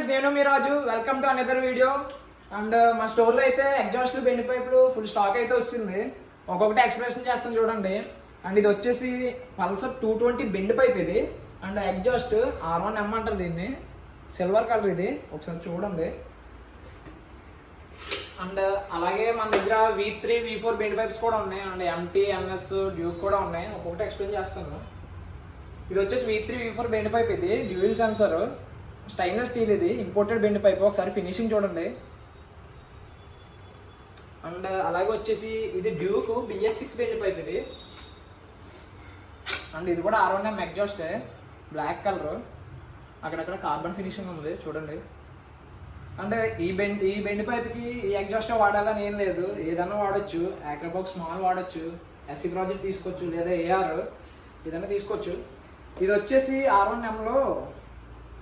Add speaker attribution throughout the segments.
Speaker 1: Friends, నేను మీ Raju. Welcome to another video. And మా స్టోర్లో అయితే ఎగ్జాస్ట్లు బెండ్ పైపులు ఫుల్ స్టాక్ అయితే వస్తుంది. ఒక్కొక్కటి ఎక్స్ప్రెషన్ చేస్తాను చూడండి. అండ్ ఇది వచ్చేసి పల్సర్ 220 బెండ్ పైప్ ఇది. అండ్ ఎగ్జాస్ట్ R1M అంటారు దీన్ని. సిల్వర్ కలర్ ఇది, ఒకసారి చూడండి. అండ్ అలాగే మన దగ్గర V3 V4 బెండ్ పైప్స్ కూడా ఉన్నాయి. అండ్ MT NS డ్యూక్ కూడా ఉన్నాయి. ఒక్కొక్కటి ఎక్స్ప్లెయిన్ చేస్తాను. ఇది వచ్చేసి V3 V4 బెండ్ పైప్ ఇది. డ్యూయల్ సెన్సర్, స్టైన్లెస్ స్టీల్ ఇది, ఇంపోర్టెడ్ బెండ్ పైప్. ఒకసారి ఫినిషింగ్ చూడండి. అండ్ అలాగే వచ్చేసి ఇది డ్యూక్ BS6 బెండ్ పైప్ ఇది. అండ్ ఇది కూడా R1M ఎగ్జాస్ట్, బ్లాక్ కలర్, అక్కడక్కడ కార్బన్ ఫినిషింగ్ ఉంది చూడండి. అంటే ఈ బెండ్ పైప్కి ఈ ఎగ్జాస్ట్ వాడాలని ఏం లేదు, ఏదైనా వాడచ్చు. యాక్రోబాక్స్ స్మాల్ వాడచ్చు, SC ప్రాజెక్ట్ తీసుకోవచ్చు, లేదా AR ఏదైనా తీసుకోవచ్చు. ఇది వచ్చేసి R1Mలో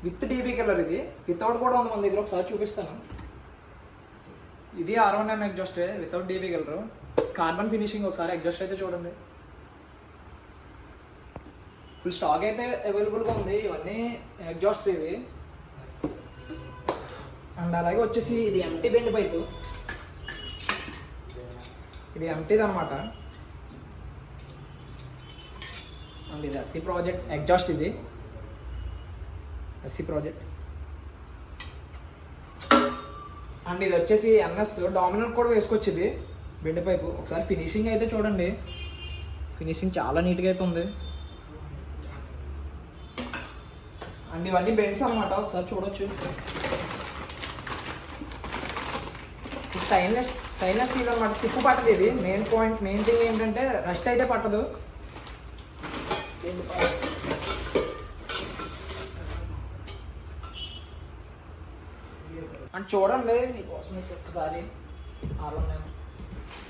Speaker 1: విత్ DB కలర్, ఇది వితౌట్ కూడా ఉంది మన దగ్గర. ఒకసారి చూపిస్తాను. ఇది R1M exhaust without DB colour, carbon finishing. ఒకసారి ఎగ్జాస్ట్ అయితే చూడండి. ఫుల్ స్టాక్ అయితే అవైలబుల్గా ఉంది. ఇవన్నీ ఎగ్జాస్ట్ ఇవి. అండ్ అలాగే వచ్చేసి ఇది ఎంటీ బెండ్ పైపు. ఇది ఎంటీది అనమాట. అండ్ ఇది SC ప్రాజెక్ట్ ఎగ్జాస్ట్, ఇది SC ప్రాజెక్ట్. అండ్ ఇది వచ్చేసి NS డామినర్ కూడా వేసుకోవచ్చు ఇది బెండ్ పైపు. ఒకసారి ఫినిషింగ్ అయితే చూడండి. ఫినిషింగ్ చాలా నీట్గా అయితే ఉంది. అండ్ ఇవన్నీ బెండ్స్ అనమాట, ఒకసారి చూడొచ్చు. స్టైన్లెస్ స్టీల్ అనమాట, తిప్పు పట్టదు ఇది. మెయిన్ థింగ్ ఏంటంటే రస్ట్ అయితే పట్టదు. అండ్ చూడండి మీకోసం ఒకసారి R1M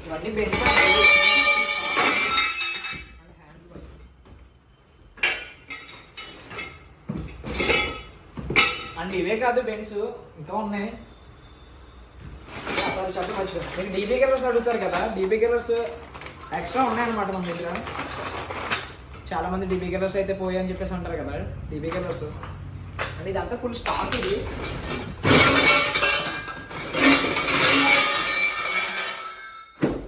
Speaker 1: ఇవన్నీ బెండ్. అండ్ ఇవే కాదు బెండ్స్ ఇంకా ఉన్నాయి. చెప్పి మర్చిపోయాను. మీకు DB కలర్స్ అడుగుతారు కదా, DB కలర్స్ ఎక్స్ట్రా ఉన్నాయన్నమాట మన దగ్గర. చాలామంది DB కలర్స్ అయితే పోయాయని చెప్పేసి అంటారు కదా, DB కలర్స్. అండ్ ఇదంతా ఫుల్ స్టాక్. ఇది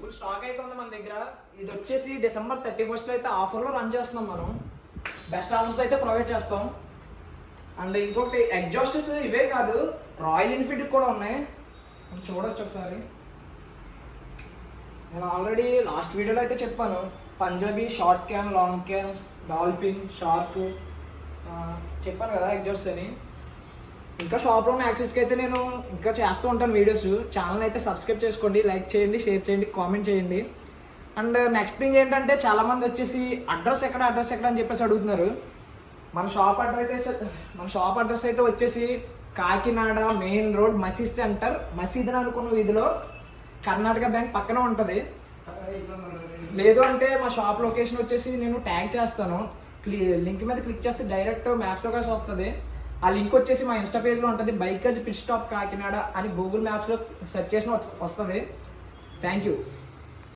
Speaker 1: ఫుల్ స్టాక్ అయితే ఉంది మన దగ్గర. ఇది వచ్చేసి December 31st అయితే ఆఫర్లో రన్ చేస్తున్నాం మనం. బెస్ట్ ఆఫర్స్ అయితే ప్రొవైడ్ చేస్తాం. అండ్ ఇంకొకటి ఎగ్జాస్టర్స్ ఇవే కాదు, రాయల్ ఎన్ఫీల్డ్ కూడా ఉన్నాయి. చూడొచ్చు ఒకసారి. నేను ఆల్రెడీ లాస్ట్ వీడియోలో అయితే చెప్పాను, Punjabi, short can, long can, dolphin, shark చెప్పాను కదా ఎగ్జాస్ట్ అని. ఇంకా షాప్లో ఉన్న యాక్సెస్కి అయితే నేను ఇంకా చేస్తూ ఉంటాను వీడియోస్. ఛానల్ అయితే సబ్స్క్రైబ్ చేసుకోండి, లైక్ చేయండి, షేర్ చేయండి, కామెంట్ చేయండి. అండ్ నెక్స్ట్ థింగ్ ఏంటంటే, చాలామంది వచ్చేసి అడ్రస్ ఎక్కడ అని చెప్పేసి అడుగుతున్నారు. మన షాప్ అడ్రస్ అయితే వచ్చేసి కాకినాడ మెయిన్ రోడ్, మసీద్ సెంటర్, మసీద్ అని అనుకున్న వీధిలో, కర్ణాటక బ్యాంక్ పక్కన ఉంటుంది. లేదు అంటే మా షాప్ లొకేషన్ వచ్చేసి నేను ట్యాగ్ చేస్తాను. లింక్ మీద క్లిక్ చేస్తే డైరెక్ట్ మ్యాప్స్లో కలిసి వస్తుంది. ఆ లింక్ వచ్చేసి మా ఇన్స్టా పేజ్లో ఉంటుంది. బైకర్స్ పిట్ స్టాప్ కాకినాడ అని గూగుల్ మ్యాప్స్లో సెర్చ్ చేసిన వస్తుంది. Thank you.